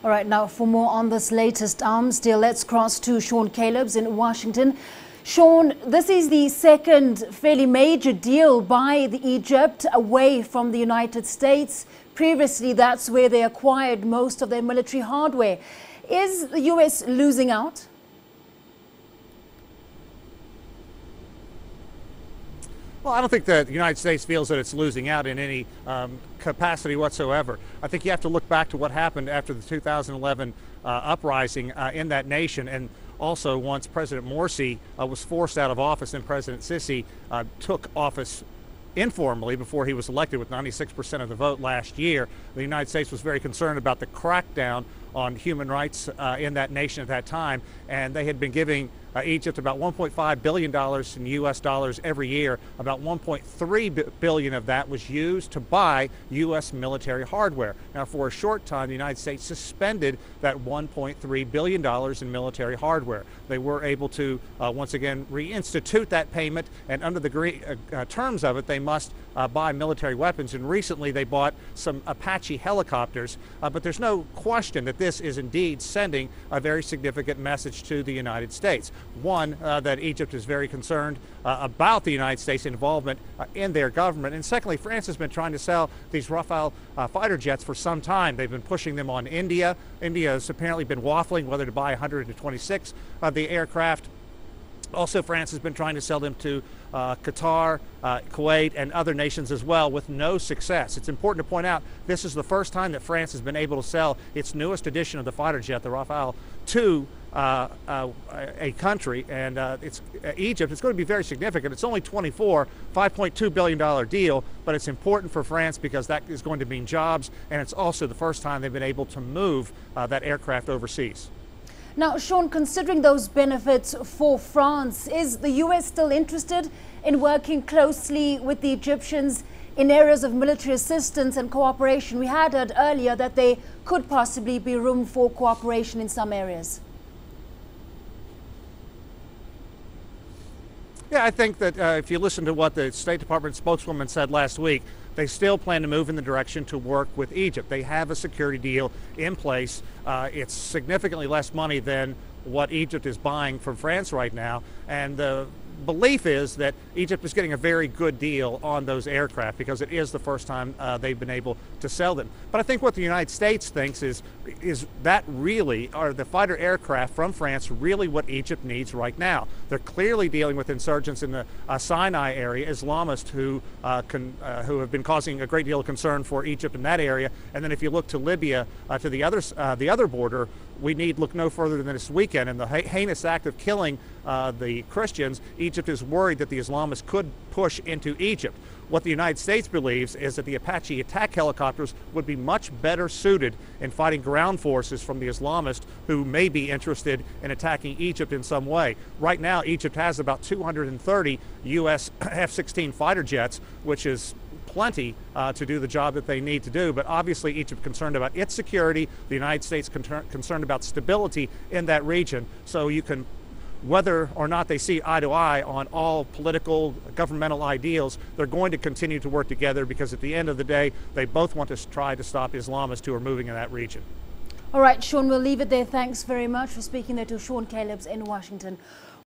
All right, now for more on this latest arms deal, let's cross to Sean Callebs in Washington. Sean, this is the second fairly major deal by Egypt away from the United States. Previously, that's where they acquired most of their military hardware. Is the U.S. losing out? Well, I don't think that the United States feels that it's losing out in any capacity whatsoever. I think you have to look back to what happened after the 2011 uprising in that nation, and also once President Morsi was forced out of office and President Sisi took office informally before he was elected with 96% of the vote last year. The United States was very concerned about the crackdown on human rights in that nation at that time, and they had been giving Egypt about $1.5 billion in U.S. dollars every year. About $1.3 billion of that was used to buy U.S. military hardware. Now, for a short time, the United States suspended that $1.3 billion in military hardware. They were able to once again reinstitute that payment, and under the terms of it, they must buy military weapons. And recently, they bought some Apache helicopters. But there's no question that this is indeed sending a very significant message to the United States. One, that Egypt is very concerned about the United States' involvement in their government. And secondly, France has been trying to sell these Rafale fighter jets for some time. They've been pushing them on India. India has apparently been waffling whether to buy 126 of the aircraft. Also, France has been trying to sell them to Qatar, Kuwait, and other nations as well, with no success. It's important to point out this is the first time that France has been able to sell its newest edition of the fighter jet, the Rafale, to a country, and it's Egypt. It's going to be very significant. It's only $5.2 billion deal, but it's important for France because that is going to mean jobs, and it's also the first time they've been able to move that aircraft overseas. Now, Sean, considering those benefits for France, is the U.S. still interested in working closely with the Egyptians in areas of military assistance and cooperation? We had heard earlier that there could possibly be room for cooperation in some areas. Yeah, I think that if you listen to what the State Department spokeswoman said last week, they still plan to move in the direction to work with Egypt. They have a security deal in place. It's significantly less money than what Egypt is buying from France right now, and the belief is that Egypt is getting a very good deal on those aircraft because it is the first time they've been able to sell them. But I think what the United States thinks is that really, are the fighter aircraft from France really what Egypt needs right now? They're clearly dealing with insurgents in the Sinai area, Islamists who have been causing a great deal of concern for Egypt in that area. And then if you look to Libya, to the other border, we need look no further than this weekend and the heinous act of killing the Christians. Egypt is worried that the Islamists could push into Egypt. What the United States believes is that the Apache attack helicopters would be much better suited in fighting ground forces from the Islamists who may be interested in attacking Egypt in some way. Right now, Egypt has about 230 U.S. F-16 fighter jets, which is plenty to do the job that they need to do. But obviously Egypt concerned about its security, the United States concerned about stability in that region. So you can, whether or not they see eye to eye on all political, governmental ideals, they're going to continue to work together because at the end of the day, they both want to try to stop Islamists who are moving in that region. All right, Sean, we'll leave it there. Thanks very much for speaking there to Sean Callebs in Washington.